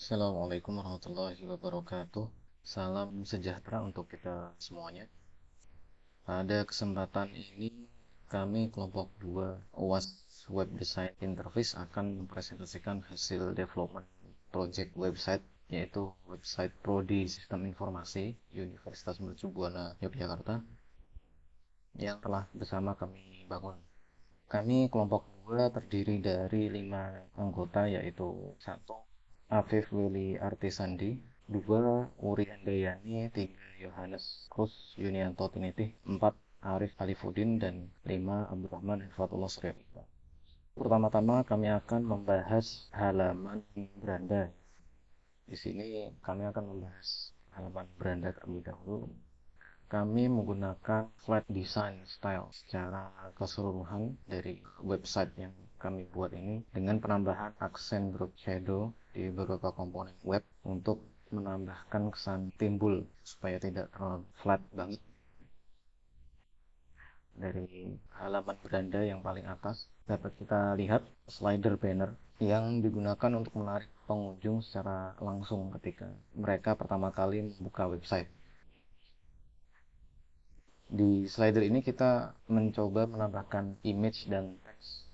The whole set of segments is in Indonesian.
Assalamualaikum warahmatullahi wabarakatuh. Salam sejahtera untuk kita semuanya. Pada kesempatan ini, kami kelompok 2 UAS Web Design Interface akan mempresentasikan hasil development project website, yaitu website Prodi Sistem Informasi Universitas Mercu Buana Yogyakarta yang telah bersama kami bangun. Kami kelompok 2 terdiri dari 5 anggota, yaitu satu Afif Willy Artisandi, 2 Uri Handayani, 3 Yohanes Kus Yunianto Tinitih, 4 Arif Alifuddin, dan 5 Abdurrahman Hifatullah Suryapita. Pertama-tama kami akan membahas halaman beranda. Di sini kami akan membahas halaman beranda terlebih dahulu. Kami menggunakan flat design style secara keseluruhan dari website yang kami buat ini dengan penambahan aksen group shadow di beberapa komponen web untuk menambahkan kesan timbul supaya tidak terlalu flat banget. Dari halaman beranda yang paling atas dapat kita lihat slider banner yang digunakan untuk menarik pengunjung secara langsung ketika mereka pertama kali membuka website. Di slider ini kita mencoba menambahkan image dan teks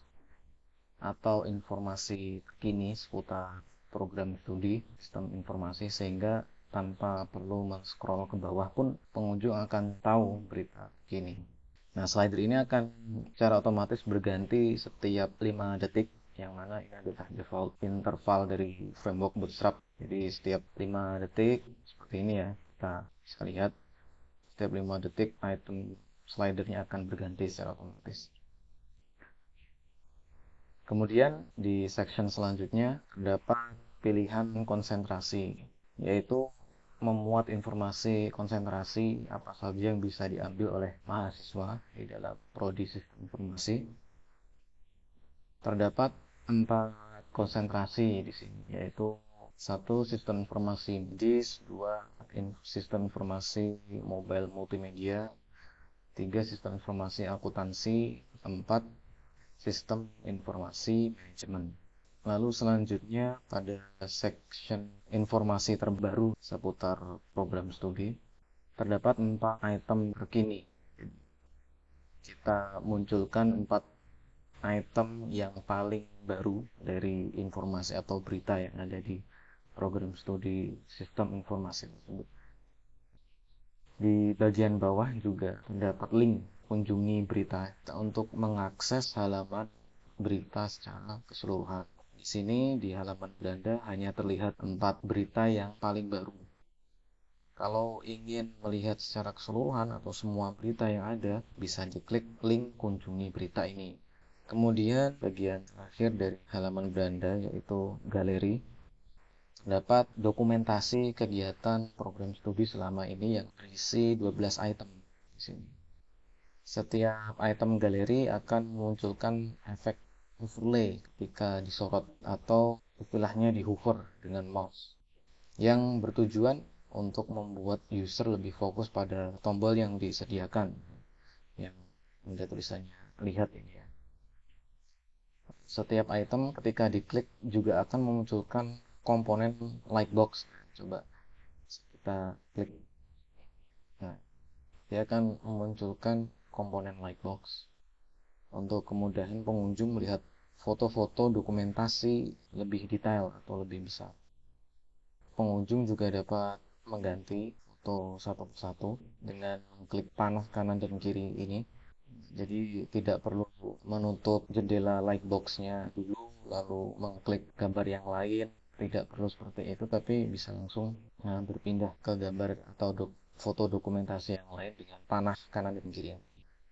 atau informasi terkini seputar program studi sistem informasi sehingga tanpa perlu men-scroll ke bawah pun pengunjung akan tahu berita terkini. Nah, slider ini akan secara otomatis berganti setiap 5 detik, yang mana ini adalah default interval dari framework Bootstrap. Jadi setiap 5 detik seperti ini ya, kita bisa lihat setiap 5 detik item slidernya akan berganti secara otomatis. Kemudian di section selanjutnya terdapat pilihan konsentrasi, yaitu memuat informasi konsentrasi apa saja yang bisa diambil oleh mahasiswa di dalam prodi sistem informasi. Terdapat 4 konsentrasi di sini, yaitu 1 sistem informasi medis, 2 sistem informasi mobile multimedia, 3 sistem informasi akuntansi, 4 sistem informasi manajemen. Lalu selanjutnya pada section informasi terbaru seputar program studi terdapat 4 item terkini. Kita munculkan 4 item yang paling baru dari informasi atau berita yang ada di program studi sistem informasi tersebut. Di bagian bawah juga terdapat link kunjungi berita untuk mengakses halaman berita secara keseluruhan. Di sini di halaman beranda hanya terlihat 4 berita yang paling baru. Kalau ingin melihat secara keseluruhan atau semua berita yang ada, bisa diklik link kunjungi berita ini. Kemudian bagian terakhir dari halaman beranda yaitu galeri. Dapat dokumentasi kegiatan program studi selama ini yang berisi 12 item di sini. Setiap item galeri akan memunculkan efek overlay ketika disorot atau istilahnya di hover dengan mouse yang bertujuan untuk membuat user lebih fokus pada tombol yang disediakan yang ada tulisannya lihat ini ya. Setiap item ketika diklik juga akan memunculkan komponen lightbox. Coba kita klik. Nah, dia akan memunculkan komponen lightbox untuk kemudahan pengunjung melihat foto-foto dokumentasi lebih detail atau lebih besar. Pengunjung juga dapat mengganti foto satu persatu dengan klik panah kanan dan kiri ini. Jadi tidak perlu menutup jendela lightbox-nya dulu lalu mengklik gambar yang lain. Tidak perlu seperti itu, tapi bisa langsung berpindah ke gambar atau foto dokumentasi yang lain dengan panah kanan dan kiri.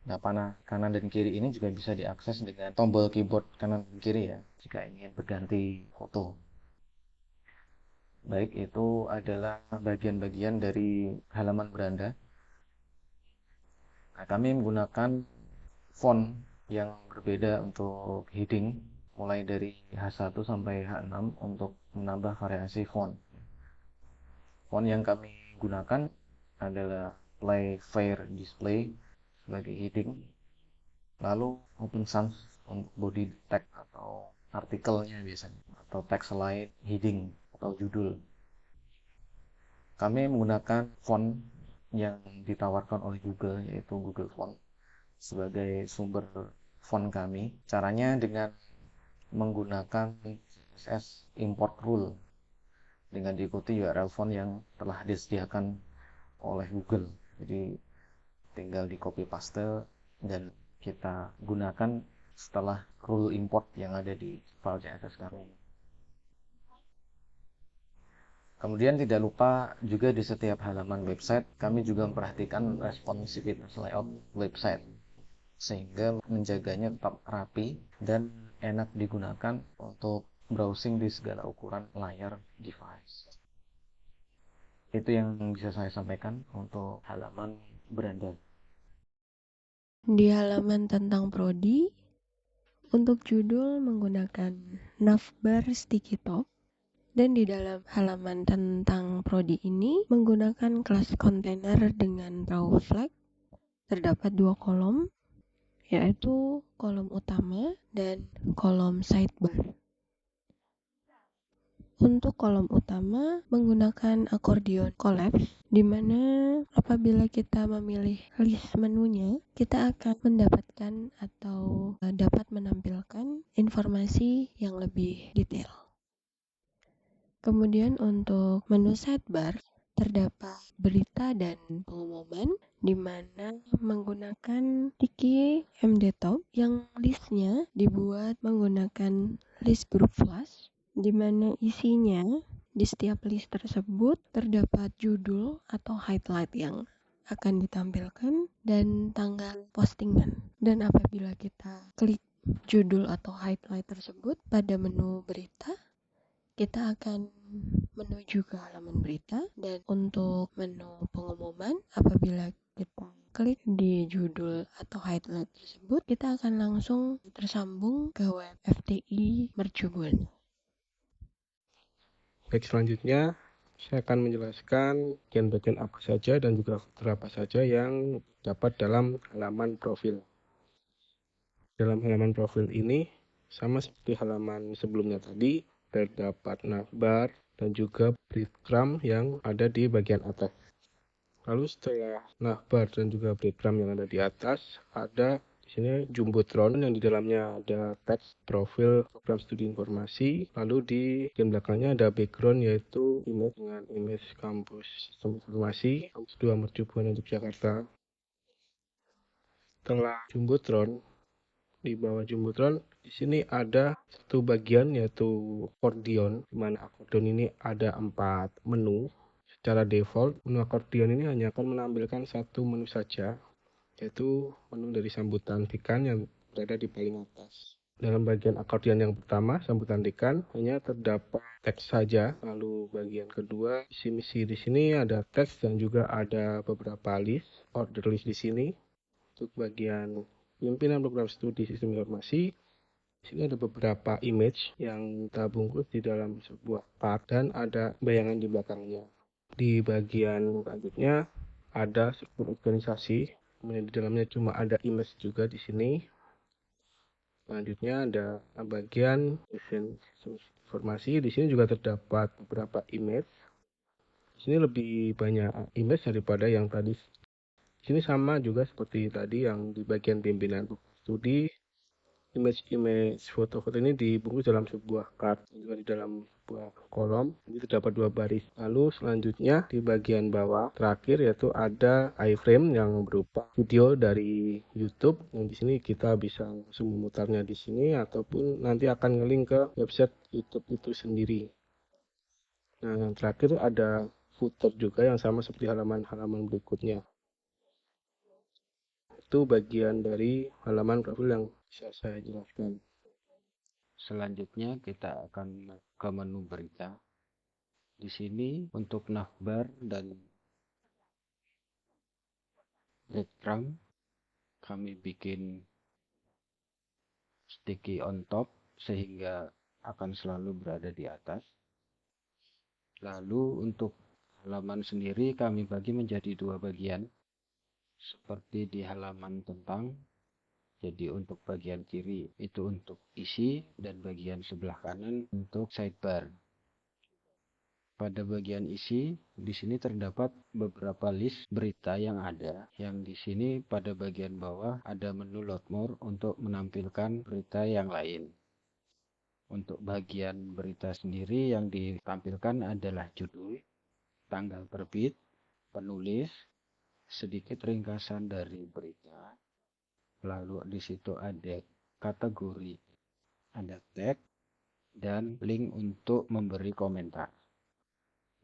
Nah, panah kanan dan kiri ini juga bisa diakses dengan tombol keyboard kanan dan kiri ya, jika ingin berganti foto. Baik, itu adalah bagian-bagian dari halaman beranda. Nah, kami menggunakan font yang berbeda untuk heading, mulai dari H1 sampai H6 untuk menambah variasi font. Font yang kami gunakan adalah Play Fair Display sebagai heading, lalu Open Sans untuk body text atau artikelnya biasanya, atau text lain heading atau judul. Kami menggunakan font yang ditawarkan oleh Google, yaitu Google Font, sebagai sumber font kami. Caranya dengan menggunakan CSS import rule dengan diikuti URL font yang telah disediakan oleh Google. Jadi tinggal di copy paste dan kita gunakan setelah rule import yang ada di file CSS kami. Kemudian tidak lupa juga di setiap halaman website kami juga memperhatikan responsiveness layout website sehingga menjaganya tetap rapi dan enak digunakan untuk browsing di segala ukuran layar device. Itu yang bisa saya sampaikan untuk halaman beranda. Di halaman tentang prodi, untuk judul menggunakan navbar sticky top, dan di dalam halaman tentang prodi ini menggunakan kelas kontainer dengan raw flag. Terdapat 2 kolom, yaitu kolom utama dan kolom sidebar. Untuk kolom utama menggunakan accordion collapse, di mana apabila kita memilih list menunya, kita akan mendapatkan atau dapat menampilkan informasi yang lebih detail. Kemudian untuk menu sidebar terdapat berita dan pengumuman, di mana menggunakan Tiki MDTop yang listnya dibuat menggunakan list group flash, di mana isinya di setiap list tersebut terdapat judul atau highlight yang akan ditampilkan dan tanggal postingan. Dan apabila kita klik judul atau highlight tersebut pada menu berita, kita akan menuju ke halaman berita. Dan untuk menu pengumuman, apabila kita klik di judul atau highlight tersebut, kita akan langsung tersambung ke web FTI Mercubuana. Baik, selanjutnya saya akan menjelaskan bagian-bagian apa saja dan juga fitur apa saja yang dapat dalam halaman profil. Dalam halaman profil ini, sama seperti halaman sebelumnya tadi, terdapat navbar dan juga breadcrumb yang ada di bagian atas. Lalu setelah navbar dan juga breadcrumb yang ada di atas, ada di sini jumbotron yang di dalamnya ada teks profil program studi informasi. Lalu di bagian belakangnya ada background, yaitu image dengan image kampus sistem informasi kampus 2 Mercubuana Yogyakarta. Setelah jumbotron, di bawah jumbotron di sini ada satu bagian yaitu accordion, di mana accordion ini ada 4 menu. Secara default, menu accordion ini hanya akan menampilkan satu menu saja, yaitu menu dari sambutan dekan yang berada di paling atas. Dalam bagian accordion yang pertama, sambutan dekan, hanya terdapat teks saja. Lalu bagian kedua, isi misi di sini ada teks dan juga ada beberapa list, order list di sini. Untuk bagian pimpinan program studi sistem informasi, di sini ada beberapa image yang terbungkus di dalam sebuah card dan ada bayangan di belakangnya. Di bagian selanjutnya ada struktur organisasi, kemudian di dalamnya cuma ada image juga di sini. Selanjutnya ada bagian sistem informasi, di sini juga terdapat beberapa image. Di sini lebih banyak image daripada yang tadi. Di sini sama juga seperti tadi yang di bagian pimpinan studi. Image foto-foto ini dibungkus dalam sebuah card, juga di dalam sebuah kolom. Ini terdapat 2 baris. Lalu selanjutnya di bagian bawah terakhir yaitu ada iframe yang berupa video dari YouTube. Yang di sini kita bisa langsung memutarnya di sini ataupun nanti akan ngelink ke website YouTube itu sendiri. Nah, yang terakhir ada footer juga yang sama seperti halaman-halaman berikutnya. Itu bagian dari halaman profil yang bisa saya jelaskan. Selanjutnya kita akan ke menu berita. Di sini untuk navbar dan breadcrumb kami bikin sticky on top sehingga akan selalu berada di atas. Lalu untuk halaman sendiri kami bagi menjadi 2 bagian. Seperti di halaman tentang, jadi untuk bagian kiri itu untuk isi dan bagian sebelah kanan untuk sidebar. Pada bagian isi, di sini terdapat beberapa list berita yang ada. Yang di sini pada bagian bawah ada menu load more untuk menampilkan berita yang lain. Untuk bagian berita sendiri yang ditampilkan adalah judul, tanggal terbit, penulis, sedikit ringkasan dari berita. Lalu di situ ada kategori, ada tag, dan link untuk memberi komentar.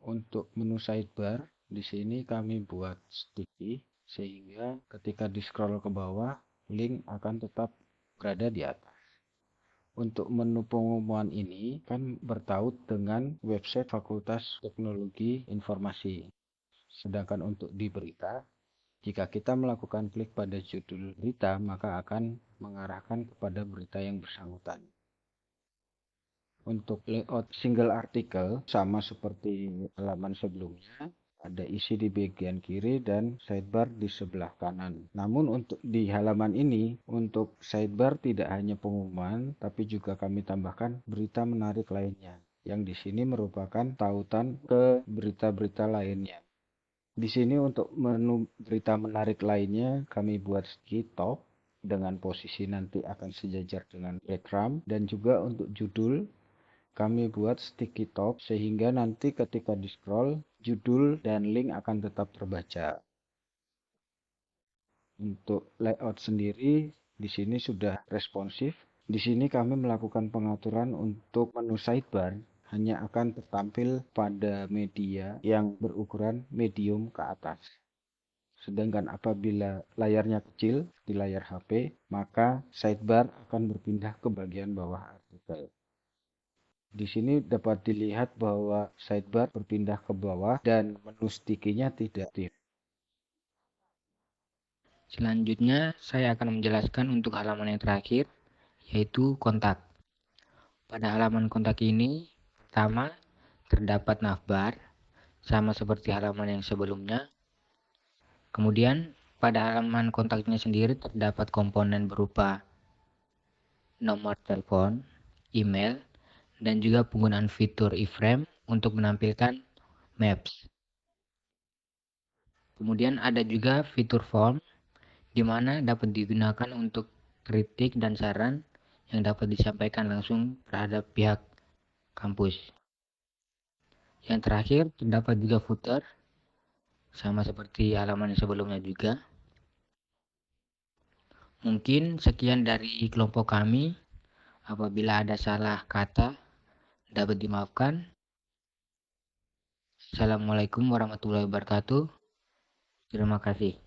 Untuk menu sidebar, di sini kami buat sticky sehingga ketika di scroll ke bawah, link akan tetap berada di atas. Untuk menu pengumuman ini kan bertaut dengan website Fakultas Teknologi Informasi. Sedangkan untuk di berita, jika kita melakukan klik pada judul berita, maka akan mengarahkan kepada berita yang bersangkutan. Untuk layout single artikel, sama seperti halaman sebelumnya, ada isi di bagian kiri dan sidebar di sebelah kanan. Namun untuk di halaman ini, untuk sidebar tidak hanya pengumuman, tapi juga kami tambahkan berita menarik lainnya, yang di sini merupakan tautan ke berita-berita lainnya. Di sini untuk menu berita menarik lainnya kami buat sticky top dengan posisi nanti akan sejajar dengan background, dan juga untuk judul kami buat sticky top sehingga nanti ketika di scroll judul dan link akan tetap terbaca. Untuk layout sendiri di sini sudah responsif. Di sini kami melakukan pengaturan untuk menu sidebar hanya akan tertampil pada media yang berukuran medium ke atas. Sedangkan apabila layarnya kecil di layar HP, maka sidebar akan berpindah ke bagian bawah artikel. Di sini dapat dilihat bahwa sidebar berpindah ke bawah dan menu sticky-nya tidak aktif. Selanjutnya, saya akan menjelaskan untuk halaman yang terakhir, yaitu kontak. Pada halaman kontak ini, pertama, terdapat navbar, sama seperti halaman yang sebelumnya. Kemudian, pada halaman kontaknya sendiri terdapat komponen berupa nomor telepon, email, dan juga penggunaan fitur iframe untuk menampilkan maps. Kemudian ada juga fitur form, di mana dapat digunakan untuk kritik dan saran yang dapat disampaikan langsung terhadap pihak kampus. Yang terakhir, terdapat juga footer, sama seperti halaman sebelumnya juga. Mungkin sekian dari kelompok kami. Apabila ada salah kata, dapat dimaafkan. Assalamualaikum warahmatullahi wabarakatuh. Terima kasih.